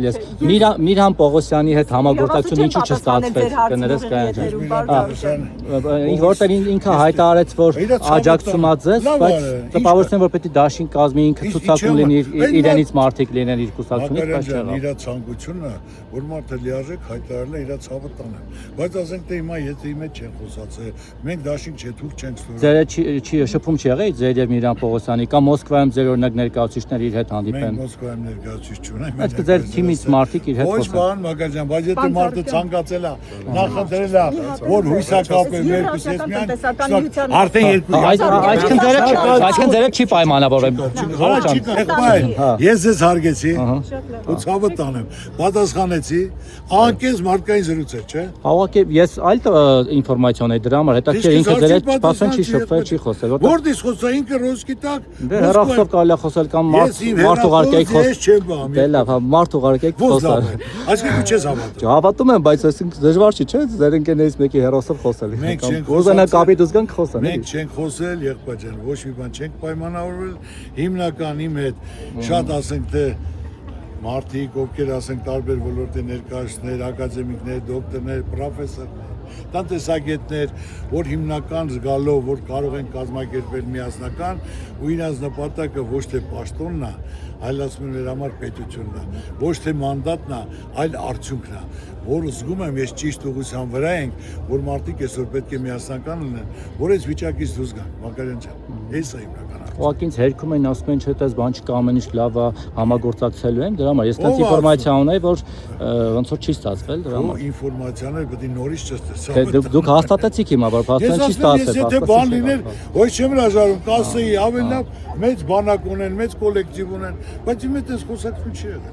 Ես Միրհան Պողոսյանի հետ համագործակցություն ինչու չստացվեց կներես կայան որտեղ ինքը հայտարարեց որ աջակցումած է բայց տպավորություն որ պետք է դաշին կազմի ինքը ցուցակում լինի իրենից մարդիկ լինեն իր կուսակցությունից բայց չէ իր ցանկությունը որ մարդը լիարժեք հայտարարել է իր ցավը տանը բայց ասենք թե հիմա եթե իմ հետ չեն խոսացել մենք դաշին չէ թուրք չենք ստորում ձեր չի շփում չի եղել ձեր եւ Միրհան Պողոսյանի կամ Մոսկվայում ձեր օրինակ ներկայացուցիչներ իր հետ հանդիպեն մենք Մոսկվայում ներկայացուցիչ չունենք ձեր թիմից մարդիկ իր հետ ոչ բան Մակարյան բայց եթե մարդը ցանկացել է նախընտրել է որ հույսակապ է երկուս ես միայն արդեն երկու այսքան ձերը չի պայմանավորել ես ձեզ հարգեցի ու ցավը տանեմ պատասխանեցի անկես մարդկային զրույց չէ Հավաքի ես այլ ինֆորմացիա ունեի դրա համար հետաքրքիր ինքը ձեր հետ չփասեն չի շփվել չի խոսել որտես խոսա ինքը ռոսկի տակ դե հեռախոսով կարելի է խոսել կամ մարդ ուղարկեք խոսել դե լավ հա մարդ ուղարկեք խոսալ այսինքն դու չես հավատում հավատում եմ բայց այսինքն դժվար չի չէ ձեր ընկերներից մեկի հեռախոսով խոսել ուզենա կապի դուք գանք խոսան մենք չենք խոսել եղբայր ջան ոչ մի բան չենք պայմանավորվել հիմնական իմ հետ շատ ասենք թե մարդիկ ովքեր ասենք տարբեր ոլորտի ներկայացուցիչներ ակադեմիկներ դոկտորներ պրոֆեսորներ տնտեսագետներ որ հիմնական զգալով որ կարող են կազմակերպել միասնական ու իրենց նպատակը ոչ թե պաշտոնն է այլ ասում են մեր համար պետությունն է ոչ թե մանդատն է այլ արդյունքն է որ զգում եմ ես ճիշտ ուղղության վրա ենք որ մարդիկ այսօր պետք է միասնական լինեն որ այս վիճակից դուրս գան Մակարյան ջան այս է հիմնական Ուղղակի ինձ հերքում են ասում են չէ՞ դες բան չկա ամեն ինչ լավ է համագործակցելու են դրա համար ես տենց ինֆորմացիա ունեի որ ոնց որ չի ստացվել դրա համար ինֆորմացիաները պետք է նորից չստացվեն դուք հաստատեցիք հիմա որ փաստորեն չի ստացվել եթե բան լիներ ոչ չեմ հրաժարվում կասեի ավելի լավ մեծ բանակ ունեն մեծ կոլեկտիվ ունեն բայց իմ հետ այս խոսակցություն չի եղել